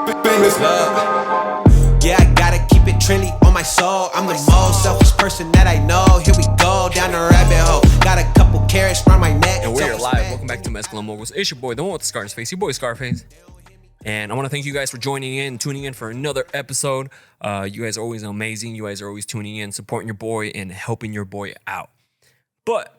Famous love. Yeah, I gotta keep it trendy on my soul. I'm the most selfish person that I know. Here we go, down the rabbit hole. Got a couple carrots around my neck. And we're live. Welcome back to Mezcla Moguls. It's your boy, the one with the Scar's face, your boy Scarface. And I want to thank you guys for tuning in for another episode. You guys are always amazing. You guys are always tuning in, supporting your boy, and helping your boy out. But,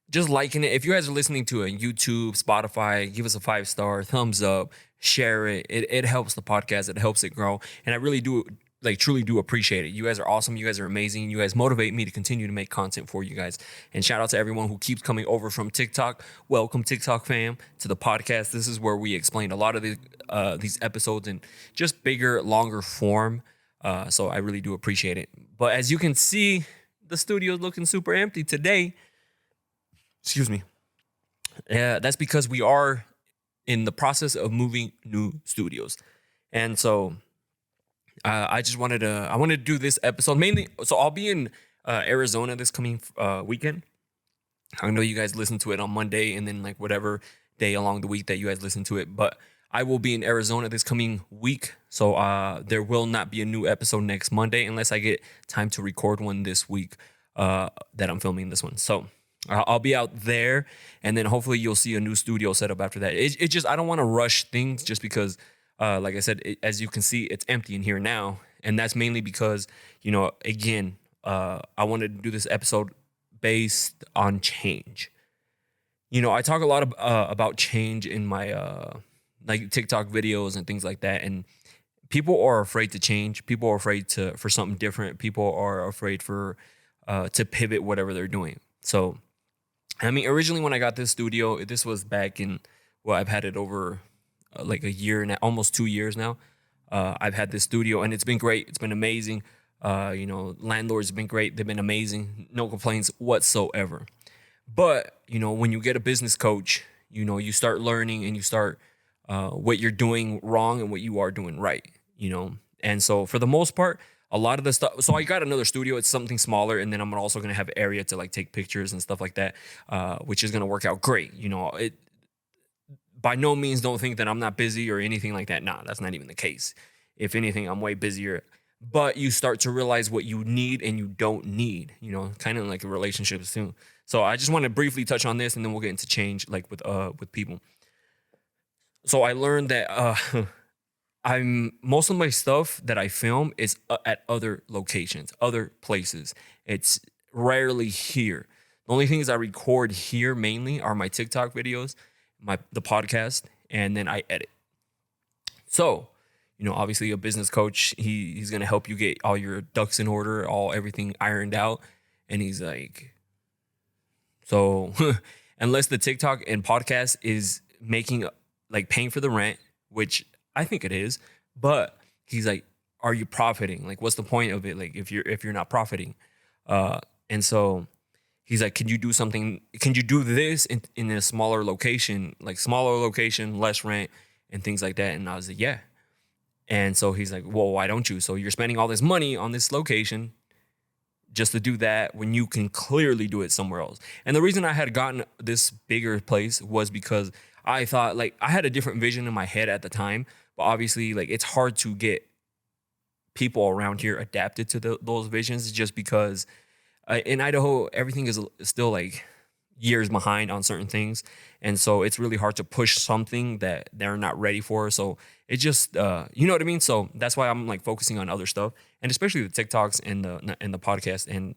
just liking it. If you guys are listening to a YouTube, Spotify, give us a 5-star, thumbs up, share it. It helps the podcast. It helps it grow. And I really do, truly do appreciate it. You guys are awesome. You guys are amazing. You guys motivate me to continue to make content for you guys. And shout out to everyone who keeps coming over from TikTok. Welcome, TikTok fam, to the podcast. This is where we explain a lot of these episodes in just bigger, longer form. So I really do appreciate it. But as you can see, the studio is looking super empty today. Excuse me. Yeah, that's because we are in the process of moving new studios. And so I wanted to do this episode mainly. So I'll be in Arizona this coming weekend. I know you guys listen to it on Monday and then whatever day along the week that you guys listen to it. But I will be in Arizona this coming week. So there will not be a new episode next Monday unless I get time to record one this week that I'm filming this one. So I'll be out there, and then hopefully you'll see a new studio setup after that. It just, I don't want to rush things just because, like I said, as you can see, it's empty in here now. And that's mainly because, again, I wanted to do this episode based on change. I talk a lot about change in my TikTok videos and things like that. And people are afraid to change. People are afraid for something different. People are afraid to pivot whatever they're doing. So, originally when I got this studio, this was back in, I've had it over a year now, almost 2 years now. I've had this studio and it's been great. It's been amazing. Landlords have been great. They've been amazing. No complaints whatsoever. But, when you get a business coach, you start learning and you start what you're doing wrong and what you are doing right, And so for the most part, a lot of the stuff. So I got another studio. It's something smaller, and then I'm also gonna have an area to take pictures and stuff like that, which is gonna work out great. It. By no means don't think that I'm not busy or anything like that. Nah, that's not even the case. If anything, I'm way busier. But you start to realize what you need and you don't need. Kind of like a relationship too. So I just want to briefly touch on this, and then we'll get into change with people. So I learned that. Most of my stuff that I film is at other locations, other places. It's rarely here. The only things I record here mainly are my TikTok videos, the podcast, and then I edit. So, obviously a business coach, he's gonna help you get all your ducks in order, everything ironed out. And he's like, so unless the TikTok and podcast is making paying for the rent, which I think it is, but he's like, are you profiting? What's the point of it? If you're not profiting, and so he's like, can you do something? Can you do this in a smaller location, less rent and things like that? And I was like, yeah. And so he's like, well, why don't you? So you're spending all this money on this location just to do that when you can clearly do it somewhere else. And the reason I had gotten this bigger place was because I thought I had a different vision in my head at the time. But obviously, it's hard to get people around here adapted to those visions just because in Idaho, everything is still years behind on certain things. And so it's really hard to push something that they're not ready for. So it just, you know what I mean? So that's why I'm focusing on other stuff, and especially the TikToks and the podcast, and,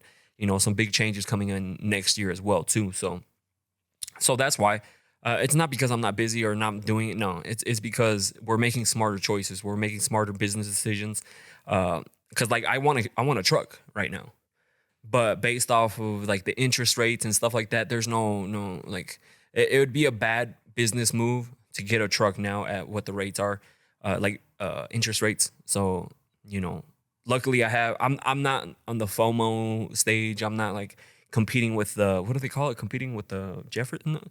some big changes coming in next year as well too. So that's why. It's not because I'm not busy or not doing it. No, it's because we're making smarter choices. We're making smarter business decisions. Because I want a truck right now, but based off of the interest rates and stuff like that, there's no it would be a bad business move to get a truck now at what the rates are, interest rates. So luckily I'm not on the FOMO stage. I'm not competing with the, what do they call it? Competing with the Jefferson.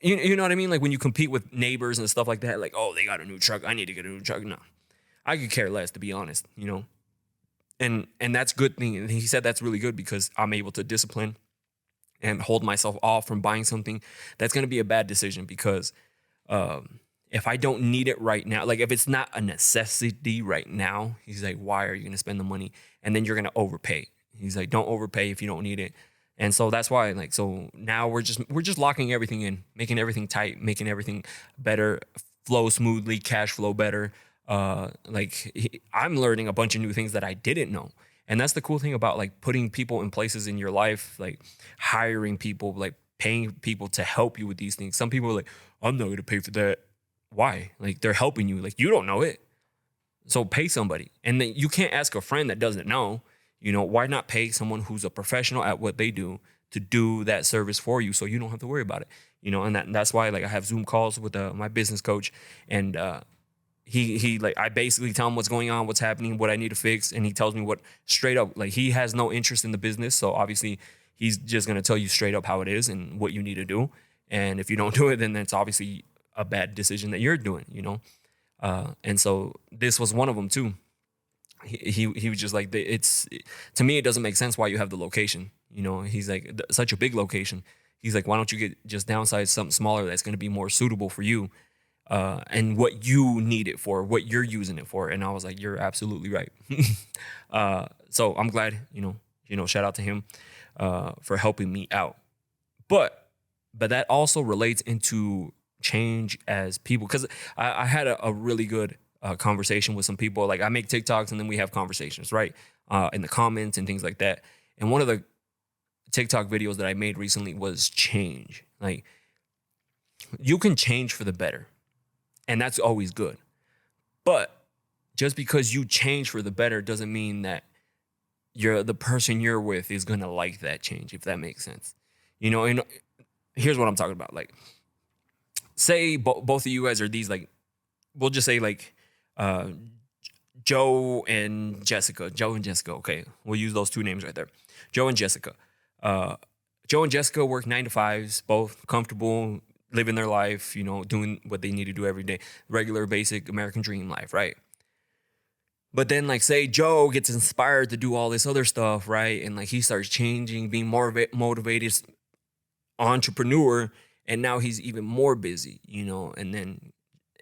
You know what I mean? When you compete with neighbors and stuff like that, oh, they got a new truck, I need to get a new truck. No, I could care less, to be honest, And that's good thing. And he said that's really good because I'm able to discipline and hold myself off from buying something that's going to be a bad decision because if I don't need it right now, like if it's not a necessity right now, he's like, why are you going to spend the money? And then you're going to overpay. He's like, don't overpay if you don't need it. And so that's why, like, so now we're just locking everything in, making everything tight, making everything better, flow smoothly, cash flow better. I'm learning a bunch of new things that I didn't know. And that's the cool thing about like putting people in places in your life, like hiring people, like paying people to help you with these things. Some people are like, I'm not going to pay for that. Why? Like they're helping you. Like you don't know it. So pay somebody. And then you can't ask a friend that doesn't know. You know, why not pay someone who's a professional at what they do to do that service for you so you don't have to worry about it? You know, and that's why like I have Zoom calls with my business coach, and he like I basically tell him what's going on, what's happening, what I need to fix, and he tells me what straight up, like he has no interest in the business, so obviously he's just going to tell you straight up how it is and what you need to do. And if you don't do it, then that's obviously a bad decision that you're doing, you know? And so this was one of them too. He was just like, to me, it doesn't make sense why you have the location. You know, he's like, such a big location. He's like, why don't you just downsize something smaller that's going to be more suitable for you and what you need it for, what you're using it for. And I was like, you're absolutely right. So I'm glad, you know, shout out to him for helping me out. But that also relates into change as people, because I had a really good conversation with some people. Like I make TikToks and then we have conversations, right? In the comments and things like that. And one of the TikTok videos that I made recently was change. Like you can change for the better, and that's always good. But just because you change for the better doesn't mean that the person you're with is gonna like that change, if that makes sense. You know, and here's what I'm talking about. Like, say both of you guys are these, like, we'll just say like Joe and Jessica. Okay, we'll use those two names right there. Joe and Jessica. Joe and Jessica work 9 to 5s, both comfortable, living their life, you know, doing what they need to do every day. Regular, basic American dream life, right? But then, like, say Joe gets inspired to do all this other stuff, right? And like he starts changing, being more motivated entrepreneur, and now he's even more busy, you know. And then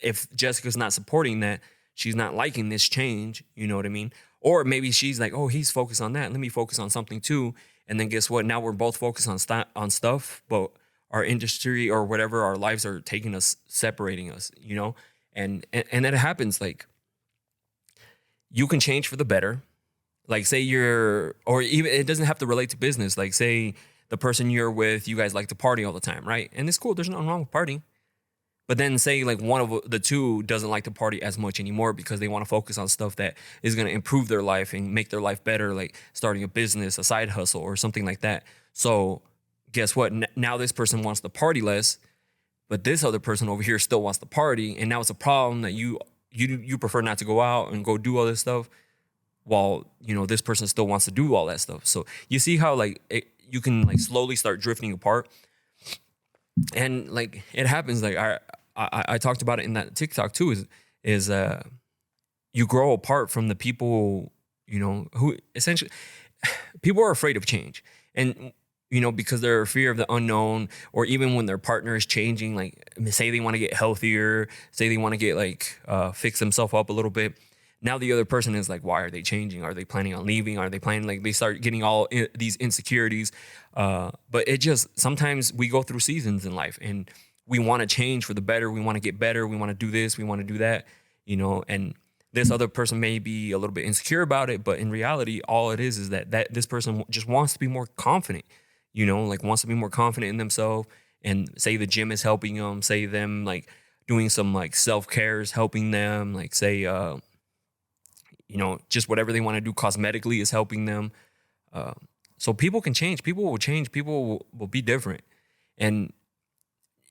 if Jessica's not supporting that, she's not liking this change, you know what I mean? Or maybe she's like, oh, he's focused on that, let me focus on something too. And then guess what? Now we're both focused on stuff, but our industry or whatever, our lives are taking us, separating us, you know? And that happens. Like, you can change for the better. Like, say or even, it doesn't have to relate to business. Like, say the person you're with, you guys like to party all the time, right? And it's cool. There's nothing wrong with partying. But then say like one of the two doesn't like to party as much anymore because they want to focus on stuff that is going to improve their life and make their life better, like starting a business, a side hustle, or something like that. So guess what? Now this person wants to party less, but this other person over here still wants to party. And now it's a problem that you prefer not to go out and go do all this stuff while, you know, this person still wants to do all that stuff. So you see how like you can like slowly start drifting apart. And like it happens. Like I talked about it in that TikTok too, is you grow apart from the people, you know, who essentially, people are afraid of change. And, you know, because they're fear of the unknown, or even when their partner is changing, like say they want to get healthier, say they want to get like fix themselves up a little bit. Now the other person is like, why are they changing? Are they planning on leaving? Are they planning, like they start getting all these insecurities. But it just, sometimes we go through seasons in life and we want to change for the better. We want to get better. We want to do this. We want to do that, you know, and this other person may be a little bit insecure about it, but in reality, all it is that this person just wants to be more confident, you know, like wants to be more confident in themselves. And say the gym is helping them, say them like doing some like self-care is helping them, like say, you know, just whatever they want to do cosmetically is helping them. So people can change. People will change. People will be different. And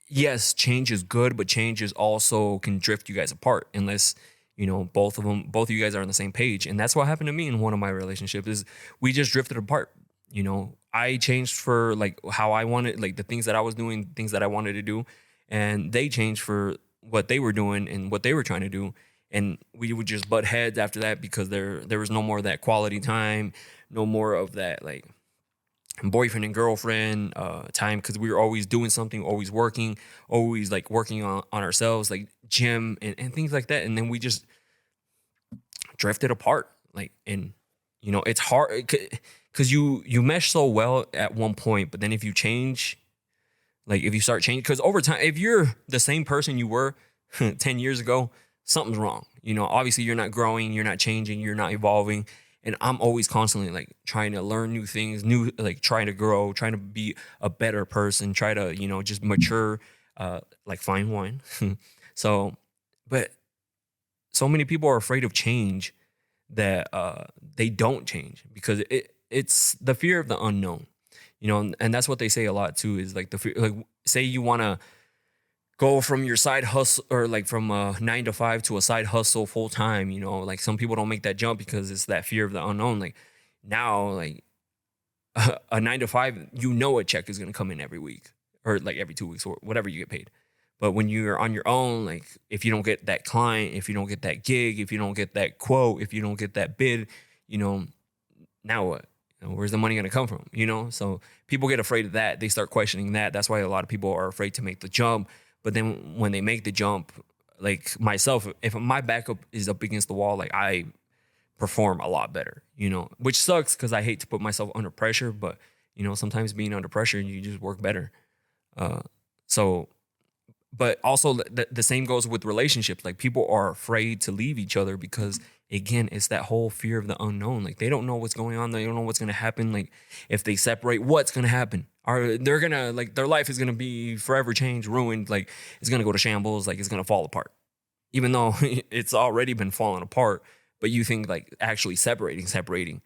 yes, change is good, but change is also can drift you guys apart unless, you know, both of you guys are on the same page. And that's what happened to me in one of my relationships is we just drifted apart. You know, I changed for like how I wanted, like the things that I was doing, things that I wanted to do. And they changed for what they were doing and what they were trying to do. And we would just butt heads after that because there was no more of that quality time, no more of that like boyfriend and girlfriend time, because we were always doing something, always working, always like working on ourselves. Like gym and things like that. And then we just drifted apart. Like, and you know, it's hard because you mesh so well at one point, but then if you change, like if you start changing, because over time, if you're the same person you were 10 years ago, something's wrong. You know, obviously you're not growing, you're not changing, you're not evolving. And I'm always constantly like trying to learn new things, like trying to grow, trying to be a better person, try to, you know, just mature, like fine wine. So, but so many people are afraid of change that they don't change because it's the fear of the unknown, you know, and that's what they say a lot too, is like the fear, like say you want to go from your side hustle or like from a 9 to 5 to a side hustle full time, you know, like some people don't make that jump because it's that fear of the unknown. Like now, like a 9 to 5, you know, a check is going to come in every week or like every 2 weeks or whatever you get paid. But when you're on your own, like if you don't get that client, if you don't get that gig, if you don't get that quote, if you don't get that bid, you know, now what? You know, where's the money going to come from? You know, so people get afraid of that. They start questioning that. That's why a lot of people are afraid to make the jump. But then when they make the jump, like myself, if my backup is up against the wall, like I perform a lot better, you know, which sucks because I hate to put myself under pressure. But, you know, sometimes being under pressure, you just work better. But also the same goes with relationships. Like people are afraid to leave each other because, again, it's that whole fear of the unknown. Like they don't know what's going on. They don't know what's going to happen. Like if they separate, what's going to happen? They're going to, like, their life is going to be forever changed, ruined. Like it's going to go to shambles. Like it's going to fall apart, even though it's already been falling apart. But you think like actually separating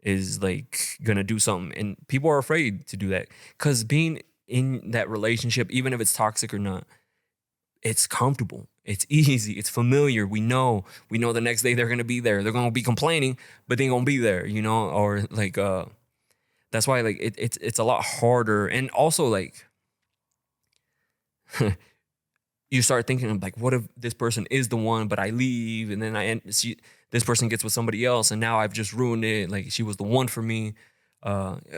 is like going to do something. And people are afraid to do that because being in that relationship, even if it's toxic or not, it's comfortable. It's easy. It's familiar. We know the next day they're going to be there. They're going to be complaining, but they're going to be there, you know, or like, that's why like it's a lot harder. And also like you start thinking of like, what if this person is the one, but I leave and then this person gets with somebody else and now I've just ruined it. Like she was the one for me.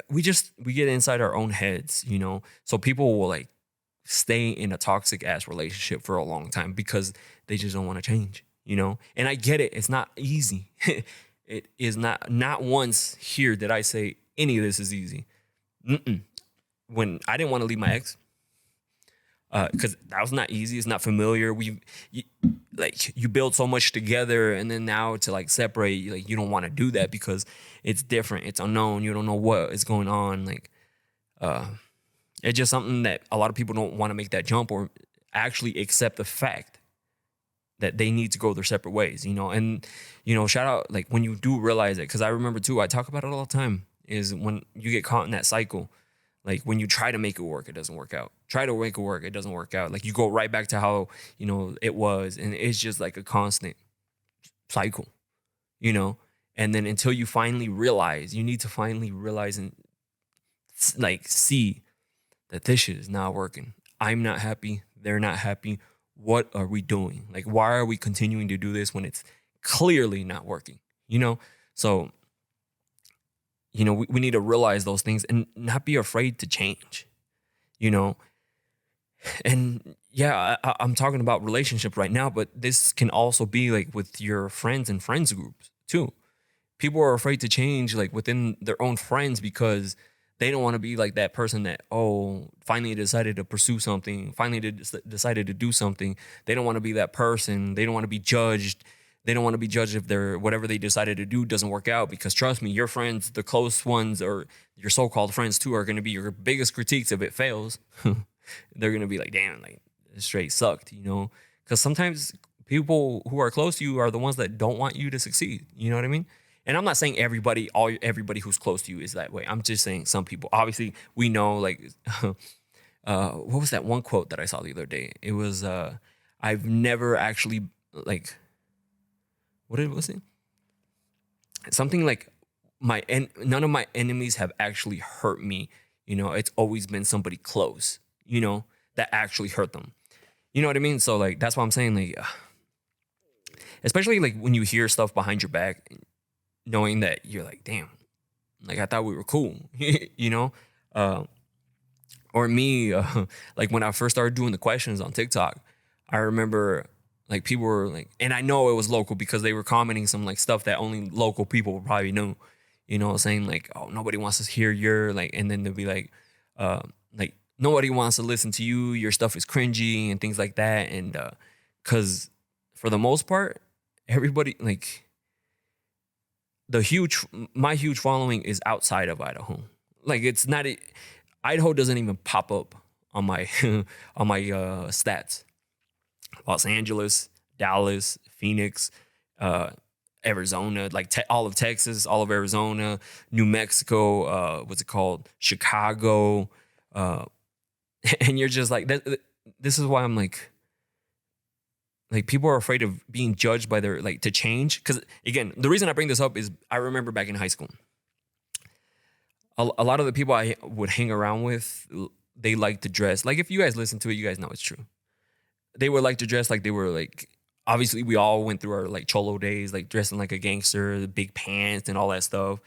We get inside our own heads, you know, so people will like stay in a toxic ass relationship for a long time because they just don't want to change, you know? And I get it. It's not easy. It is not once here did I say any of this is easy. When I didn't want to leave my ex, because that was not easy. It's not familiar. You build so much together, and then now to like separate, like you don't want to do that because it's different. It's unknown. You don't know what is going on. Like, it's just something that a lot of people don't want to make that jump or actually accept the fact that they need to go their separate ways, you know? And, you know, shout out, like when you do realize it, because I remember too, I talk about it all the time, is when you get caught in that cycle, like when you try to make it work, it doesn't work out. Try to make it work, it doesn't work out. Like you go right back to how, you know, it was. And it's just like a constant cycle, you know? And then until you finally realize, you need to finally realize and like see that this shit is not working. I'm not happy. They're not happy. What are we doing? Like, why are we continuing to do this when it's clearly not working? You know? So, you know, we need to realize those things and not be afraid to change, you know? And yeah, I'm talking about relationships right now, but this can also be like with your friends and friends groups too. People are afraid to change like within their own friends because they don't want to be like that person that, finally decided to pursue something, decided to do something. They don't want to be that person. They don't want to be judged. They don't want to be judged if whatever they decided to do doesn't work out, because trust me, your friends, the close ones or your so-called friends too, are going to be your biggest critiques if it fails. They're going to be like, damn, like it straight sucked, you know? Because sometimes people who are close to you are the ones that don't want you to succeed. You know what I mean? And I'm not saying everybody who's close to you is that way. I'm just saying some people. Obviously, we know, like, what was that one quote that I saw the other day? It was, I've never actually, like, what was it? Something like, none of my enemies have actually hurt me. You know, it's always been somebody close, you know, that actually hurt them. You know what I mean? So, like, that's why I'm saying, like, especially, like, when you hear stuff behind your back, knowing that you're like, damn, like I thought we were cool, you know? Or me, like when I first started doing the questions on TikTok, I remember Like people were like, and I know it was local because they were commenting some like stuff that only local people would probably know, saying like, oh, nobody wants to hear your like, and then they'll be like nobody wants to listen to you. Your stuff is cringy and things like that. And because for the most part, everybody like my huge following is outside of Idaho. Like it's not, Idaho doesn't even pop up on my on my stats. Los Angeles, Dallas, Phoenix, Arizona, like all of Texas, all of Arizona, New Mexico, what's it called? Chicago. And you're just like, this is why I'm like people are afraid of being judged by their, like, to change. Because again, the reason I bring this up is I remember back in high school, a lot of the people I would hang around with, they like to dress. Like if you guys listen to it, you guys know it's true. They would like to dress like they were like, obviously we all went through our like cholo days, like dressing like a gangster, the big pants and all that stuff.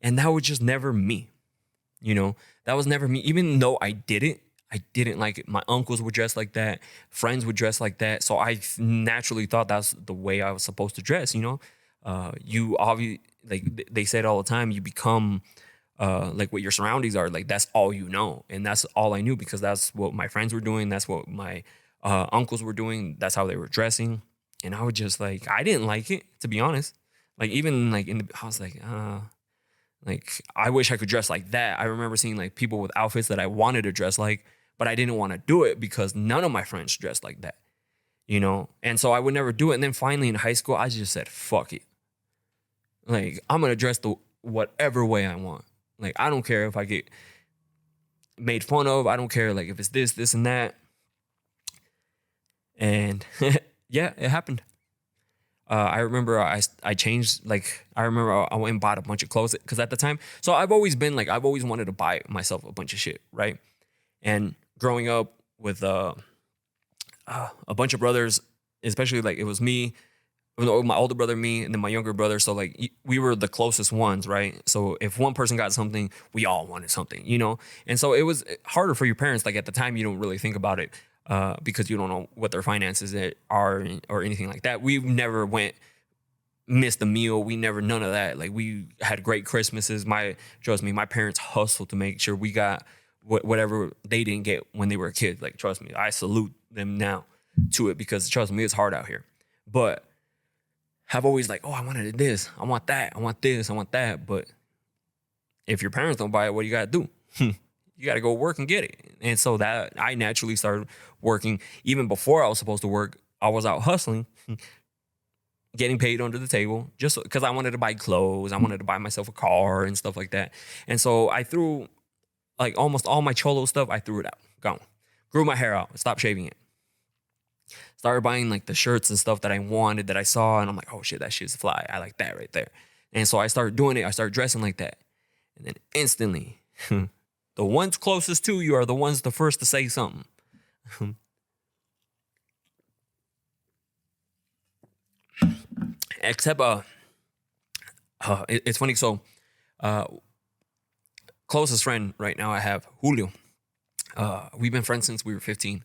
And that was just never me. That was never me. Even though I didn't like it. My uncles would dress like that. Friends would dress like that. So I naturally thought that's the way I was supposed to dress, You obviously, like they said all the time, you become like what your surroundings are. Like that's all you know. And that's all I knew because that's what my friends were doing. That's what my uncles were doing. That's how they were dressing. And I would just like, I didn't like it, to be honest. Like even like I was like I wish I could dress like that. I remember seeing like people with outfits that I wanted to dress like, but I didn't want to do it because none of my friends dressed like that, And so I would never do it. And then finally in high school, I just said, fuck it. Like I'm going to dress the whatever way I want. Like, I don't care if I get made fun of. I don't care like if it's this and that. And yeah, it happened. I remember I changed, like, I remember I went and bought a bunch of clothes because at the time, so I've always been like, I've always wanted to buy myself a bunch of shit, right? And growing up with a bunch of brothers, especially like it was me, my older brother, me, and then my younger brother. So like we were the closest ones, right? So if one person got something, we all wanted something, And so it was harder for your parents. Like at the time, you don't really think about it. Because you don't know what their finances are or anything like that. We never missed a meal. We never, none of that. Like we had great Christmases. Trust me, my parents hustled to make sure we got whatever they didn't get when they were a kid. Like, trust me, I salute them now to it because trust me, it's hard out here. But I've always like, oh, I wanted this. I want that. I want this. I want that. But if your parents don't buy it, what do you got to do? You got to go work and get it. And so that I naturally started working. Even before I was supposed to work, I was out hustling, getting paid under the table just because I wanted to buy clothes. I wanted to buy myself a car and stuff like that. And so I threw like almost all my cholo stuff. I threw it out, gone. Grew my hair out, stopped shaving it. Started buying like the shirts and stuff that I wanted, that I saw. And I'm like, oh shit, that shit's fly. I like that right there. And so I started doing it. I started dressing like that. And then instantly, the ones closest to you are the ones the first to say something. Except, it's funny. So, closest friend right now I have, Julio. We've been friends since we were 15.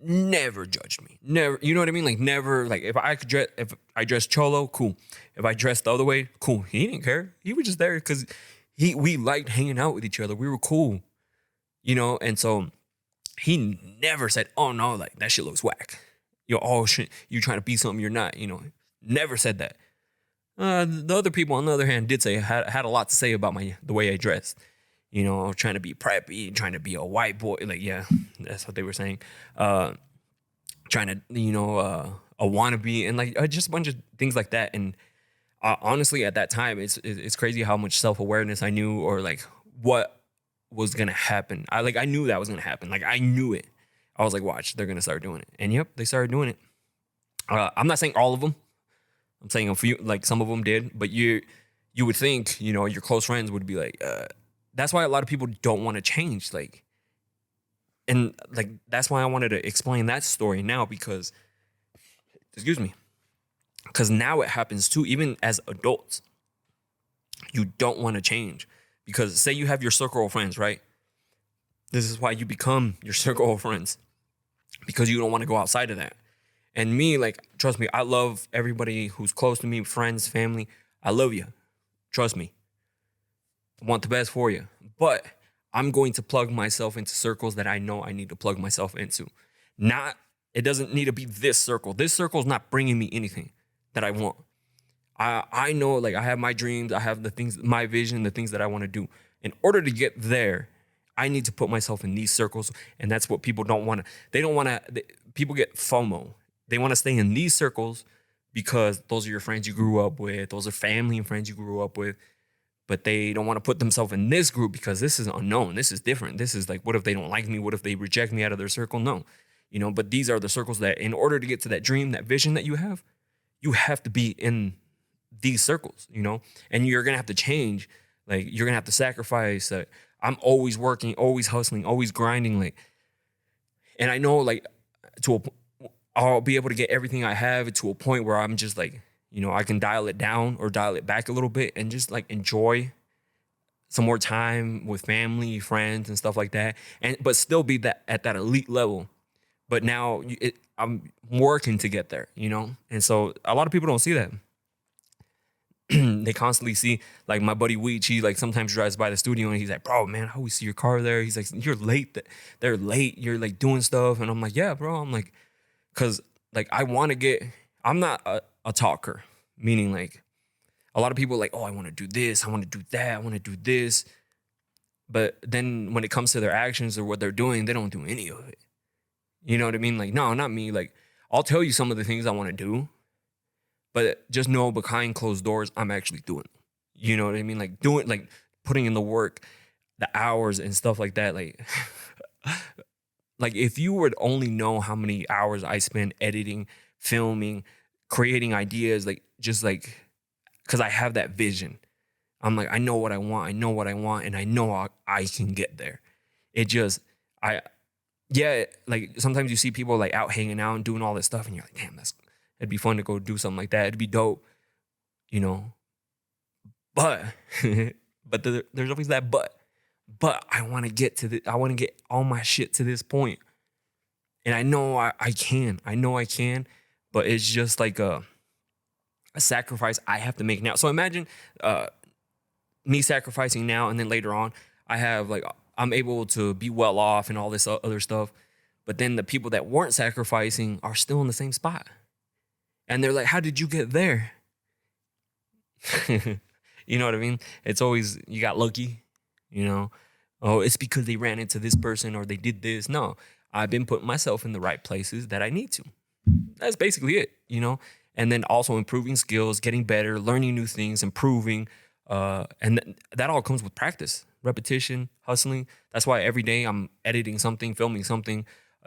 Never judged me. Never, you know what I mean? Like never, like if I dressed cholo, cool. If I dressed the other way, cool. He didn't care. He was just there because we liked hanging out with each other. We were cool, and so he never said, oh no, like that shit looks whack. Oh shit, you trying to be something you're not, never said that. The other people on the other hand did say, had a lot to say about the way I dressed, trying to be preppy, trying to be a white boy. Like, yeah, that's what they were saying. Trying to, a wannabe and like just a bunch of things like that. And honestly, at that time, it's crazy how much self-awareness I knew, or like what was gonna happen. I knew that was gonna happen. Like I knew it. I was like, watch, they're gonna start doing it. And yep, they started doing it. I'm not saying all of them. I'm saying a few, like some of them did. But you would think, your close friends would be like, that's why a lot of people don't want to change. Like, and like that's why I wanted to explain that story now because, excuse me. Because now it happens too, even as adults. You don't want to change. Because say you have your circle of friends, right? This is why you become your circle of friends. Because you don't want to go outside of that. And me, like, trust me, I love everybody who's close to me, friends, family. I love you. Trust me. I want the best for you. But I'm going to plug myself into circles that I know I need to plug myself into. Not, it doesn't need to be this circle. This circle is not bringing me anything that I want. I know, like, I have my dreams. I have the things, my vision, the things that I want to do. In order to get there, I need to put myself in these circles. And that's what people don't want to, they don't want to, people get FOMO. They want to stay in these circles because those are your friends you grew up with. Those are family and friends you grew up with. But they don't want to put themselves in this group because this is unknown. This is different. This is like, what if they don't like me? What if they reject me out of their circle? No. But these are the circles that in order to get to that dream, that vision that you have to be in these circles, and you're going to have to change. Like, you're going to have to sacrifice. I'm always working, always hustling, always grinding. Like, and I know, like, I'll be able to get everything I have to a point where I'm just like, I can dial it down or dial it back a little bit and just like enjoy some more time with family, friends, and stuff like that. But still be at that elite level. But now I'm working to get there, And so a lot of people don't see that. They constantly see, like, my buddy Weech, he like sometimes drives by the studio and he's like, bro, man, I always see your car there. He's like, you're late. They're late. You're like doing stuff. And I'm like, yeah, bro. I'm like, cause like I'm not a talker, meaning like a lot of people are like, oh, I want to do this. I want to do that. I want to do this. But then when it comes to their actions or what they're doing, they don't do any of it. You know what I mean? Like, no, not me. Like, I'll tell you some of the things I want to do, but just know behind closed doors, I'm actually doing it. You know what I mean? Like, putting in the work, the hours and stuff like that. Like, like if you would only know how many hours I spend editing, filming, creating ideas, like, just like, because I have that vision. I'm like, I know what I want. And I know I can get there. Like sometimes you see people like out hanging out and doing all this stuff and you're like, damn, it'd be fun to go do something like that. It'd be dope, But, there's always that but I want to get I want to get all my shit to this point. And I know I can, but it's just like a sacrifice I have to make now. So imagine me sacrificing now and then later on, I'm able to be well off and all this other stuff. But then the people that weren't sacrificing are still in the same spot. And they're like, how did you get there? You know what I mean? It's always, you got lucky, Oh, it's because they ran into this person or they did this. No, I've been putting myself in the right places that I need to. That's basically it, And then also improving skills, getting better, learning new things, improving. And that all comes with practice, repetition, hustling. That's why every day I'm editing something, filming something,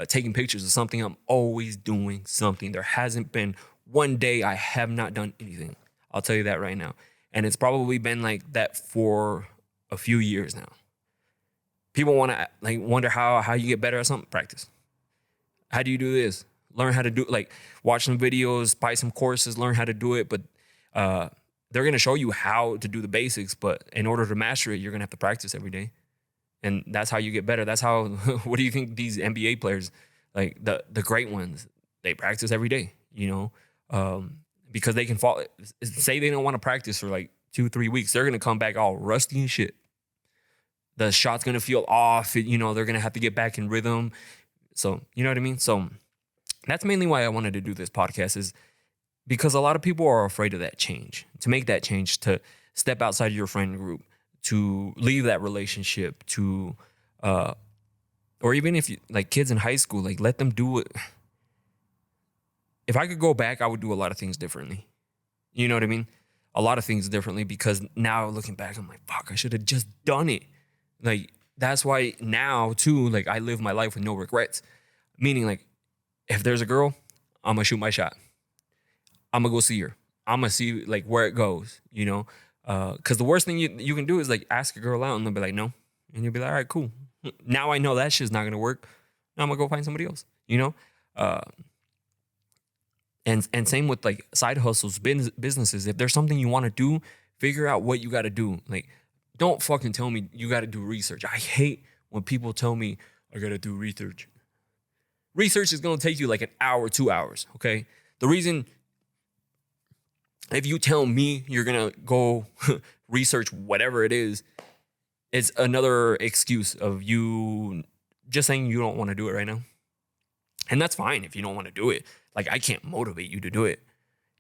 taking pictures of something. I'm always doing something. There hasn't been one day I have not done anything. I'll tell you that right now. And it's probably been like that for a few years now. People want to wonder how you get better at something. Practice. How do you do this? Learn how to do watch some videos, buy some courses, learn how to do it. But they're going to show you how to do the basics. But in order to master it, you're going to have to practice every day. And that's how you get better. That's how, what do you think these NBA players, like the great ones, they practice every day, because they can fall. Say they don't want to practice for 2-3 weeks. They're going to come back all rusty and shit. The shot's going to feel off. They're going to have to get back in rhythm. So, you know what I mean? So that's mainly why I wanted to do this podcast, is because a lot of people are afraid of that change, to make that change, to step outside of your friend group, to leave that relationship, to, or even if you, kids in high school, let them do it. If I could go back, I would do a lot of things differently. You know what I mean? A lot of things differently, because now looking back, I'm like, fuck, I should have just done it. That's why now too, I live my life with no regrets. Meaning if there's a girl, I'm gonna shoot my shot. I'm gonna go see her. I'm gonna see where it goes, because the worst thing you can do is ask a girl out and they'll be like, no. And you'll be like, all right, cool. Now I know that shit's not gonna work. Now I'm gonna go find somebody else, And same with side hustles, businesses. If there's something you want to do, figure out what you got to do. Don't fucking tell me you got to do research. I hate when people tell me I got to do research. Research is going to take you like an hour, 2 hours. Okay. The reason, if you tell me you're going to go research whatever it is, it's another excuse of you just saying you don't want to do it right now. And that's fine if you don't want to do it. Like, I can't motivate you to do it,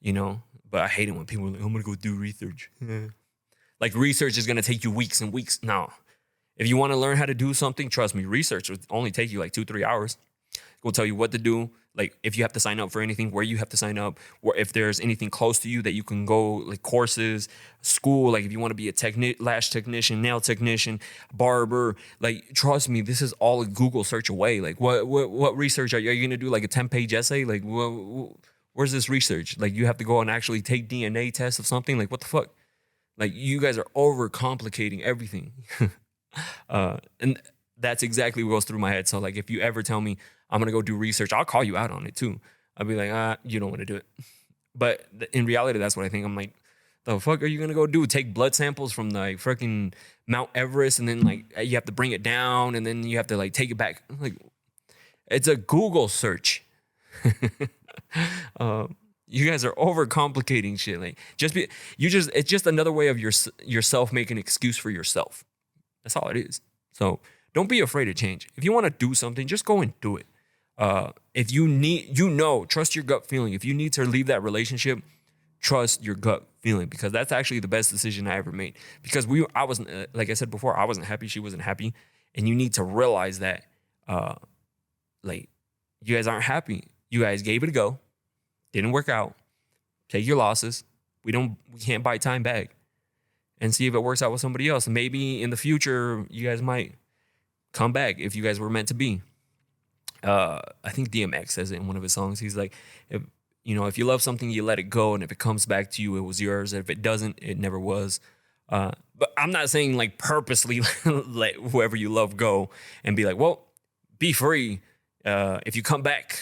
you know? But I hate it when people are like, I'm going to go do research. Like, research is going to take you weeks and weeks. No. If you want to learn how to do something, trust me, research will only take you like 2-3 hours. It will tell you what to do. Like, if you have to sign up for anything, where you have to sign up, or if there's anything close to you that you can go, like courses, school, like if you want to be a lash technician, nail technician, barber, like, trust me, this is all a Google search away. Like, what research are you going to do? Like a 10-page essay? Like, where's this research? Like, you have to go and actually take DNA tests of something? Like, what the fuck? Like, you guys are overcomplicating everything. And that's exactly what goes through my head. So, like, if you ever tell me I'm going to go do research, I'll call you out on it too. I'll be like, you don't want to do it. But in reality, that's what I think. I'm like, the fuck are you going to go do? Take blood samples from like freaking Mount Everest, and then like you have to bring it down, and then you have to like take it back. I'm like, it's a Google search. You guys are overcomplicating shit. Like, it's just another way of yourself making an excuse for yourself. That's all it is. So don't be afraid to change. If you want to do something, just go and do it. If you need, trust your gut feeling. If you need to leave that relationship, trust your gut feeling, because that's actually the best decision I ever made. Because I wasn't, like I said before, I wasn't happy. She wasn't happy. And you need to realize that, like, you guys aren't happy. You guys gave it a go. Didn't work out. Take your losses. We can't buy time back, and see if it works out with somebody else. And maybe in the future, you guys might come back if you guys were meant to be. I think DMX says it in one of his songs. He's like, if you love something, you let it go. And if it comes back to you, it was yours. And if it doesn't, it never was. But I'm not saying like purposely let whoever you love go and be like, well, be free. If you come back,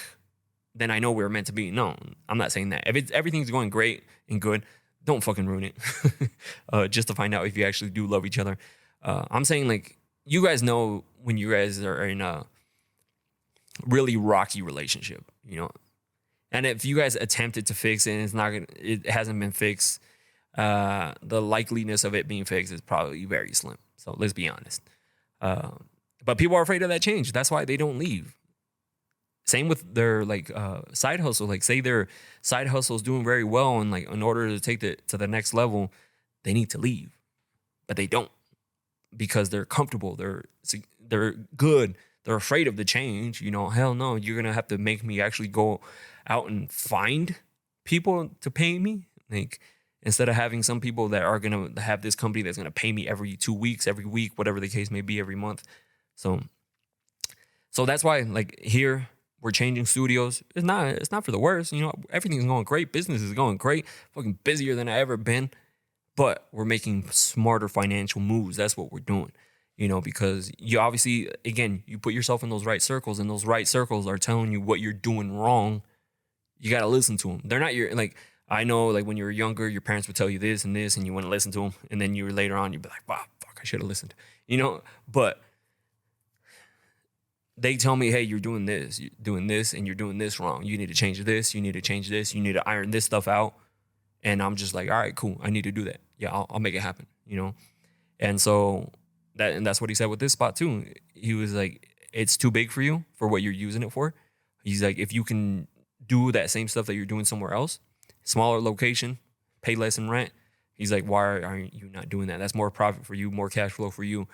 then I know we were meant to be. No, I'm not saying that. If everything's going great and good, don't fucking ruin it. Just to find out if you actually do love each other. I'm saying, like, you guys know when you guys are in a really rocky relationship, you know. And if you guys attempted to fix it and it hasn't been fixed, the likeliness of it being fixed is probably very slim. So let's be honest. But people are afraid of that change. That's why they don't leave. Same with their side hustle. Like, say their side hustle is doing very well, and like in order to take it to the next level, they need to leave, but they don't, because they're comfortable. They're good. They're afraid of the change. You know, hell no, you're gonna have to make me actually go out and find people to pay me. Like, instead of having some people that are gonna have this company that's gonna pay me every 2 weeks, every week, whatever the case may be, every month. So that's why, like, here, we're changing studios. It's not for the worst. You know, everything's going great. Business is going great. Fucking busier than I ever been. But we're making smarter financial moves. That's what we're doing. You know, because you obviously, again, you put yourself in those right circles, and those right circles are telling you what you're doing wrong. You got to listen to them. They're not I know, like, when you were younger, your parents would tell you this and this, and you wouldn't listen to them. And then later on, you'd be like, wow, fuck, I should have listened. You know, but they tell me, hey, you're doing this, and you're doing this wrong. You need to change this. You need to change this. You need to iron this stuff out. And I'm just like, all right, cool. I need to do that. Yeah, I'll make it happen, you know? And so that's what he said with this spot too. He was like, it's too big for you for what you're using it for. He's like, if you can do that same stuff that you're doing somewhere else, smaller location, pay less in rent. He's like, why are you not doing that? That's more profit for you, more cash flow for you.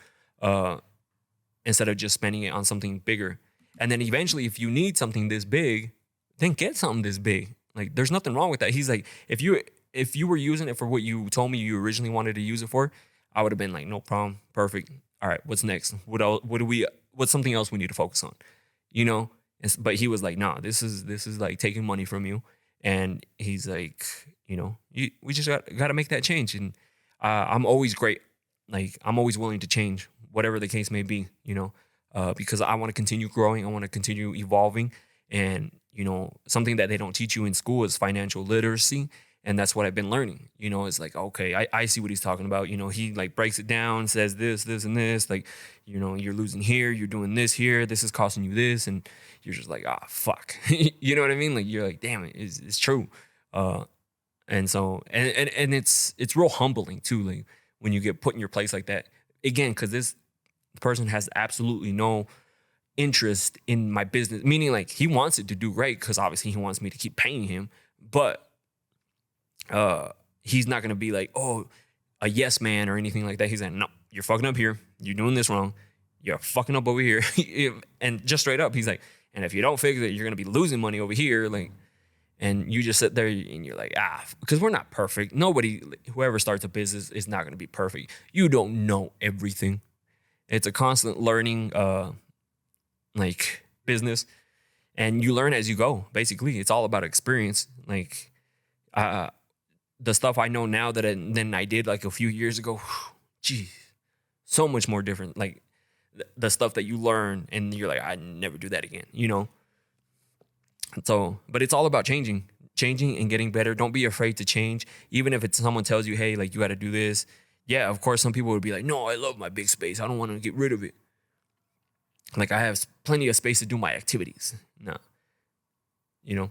Instead of just spending it on something bigger. And then eventually, if you need something this big, then get something this big. Like, there's nothing wrong with that. He's like, if you were using it for what you told me you originally wanted to use it for, I would have been like, no problem, perfect. All right, what's next? What's something else we need to focus on? You know? But he was like, nah, this is like taking money from you. And he's like, you know, we just got to make that change. And I'm always great. Like, I'm always willing to change, whatever the case may be, you know, because I want to continue growing. I want to continue evolving. And, you know, something that they don't teach you in school is financial literacy. And that's what I've been learning. You know, it's like, okay, I see what he's talking about. You know, he like breaks it down, says this, and this. Like, you know, you're losing here, you're doing this here, this is costing you this. And you're just like, ah, fuck. You know what I mean? Like, you're like, damn it, it's true. And so, and it's real humbling too. Like when you get put in your place like that, again, because this person has absolutely no interest in my business, meaning like he wants it to do great because obviously he wants me to keep paying him, but he's not going to be like, oh, a yes man or anything like that. He's like, no, you're fucking up here. You're doing this wrong. You're fucking up over here. And just straight up, he's like, and if you don't fix it, you're going to be losing money over here. Like, and you just sit there and you're like, because we're not perfect. Nobody, whoever starts a business is not going to be perfect. You don't know everything. It's a constant learning, like business, and you learn as you go. Basically, it's all about experience. Like, the stuff I know now than I did like a few years ago, geez, so much more different. Like the stuff that you learn and you're like, I never do that again, you know? So, but it's all about changing and getting better. Don't be afraid to change. Even if it's someone tells you, hey, like you got to do this. Yeah, of course, some people would be like, no, I love my big space. I don't want to get rid of it. Like I have plenty of space to do my activities. No, you know?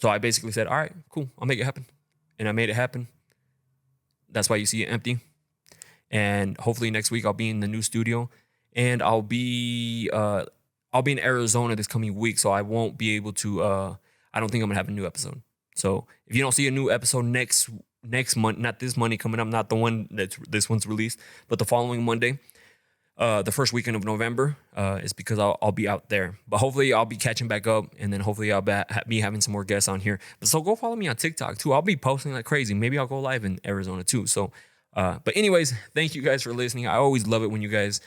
So I basically said, all right, cool, I'll make it happen. And I made it happen. That's why you see it empty. And hopefully next week I'll be in the new studio, and I'll be in Arizona this coming week, so I won't be able to. I don't think I'm gonna have a new episode. So if you don't see a new episode next month, not this Monday coming up, not the one this one's released, but the following Monday, the first weekend of November, is because I'll be out there. But hopefully I'll be catching back up, and then hopefully I'll be having some more guests on here. But so go follow me on TikTok too. I'll be posting like crazy. Maybe I'll go live in Arizona too. So, but anyways, thank you guys for listening. I always love it when you guys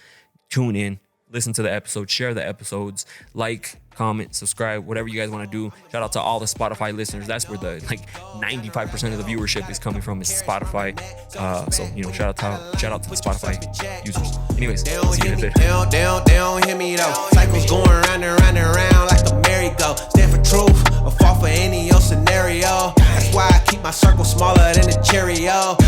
tune in, listen to the episodes, share the episodes, like, comment, subscribe, whatever you guys want to do. Shout out to all the Spotify listeners. That's where the 95% of the viewership is coming from, is Spotify. So you know, shout out to the Spotify users. Anyways, see you in a bit. They don't hear me though. Cycles going round and round and round like a merry-go. Stand for truth or fall for any old scenario. That's why I keep my circle smaller than a Cheerio.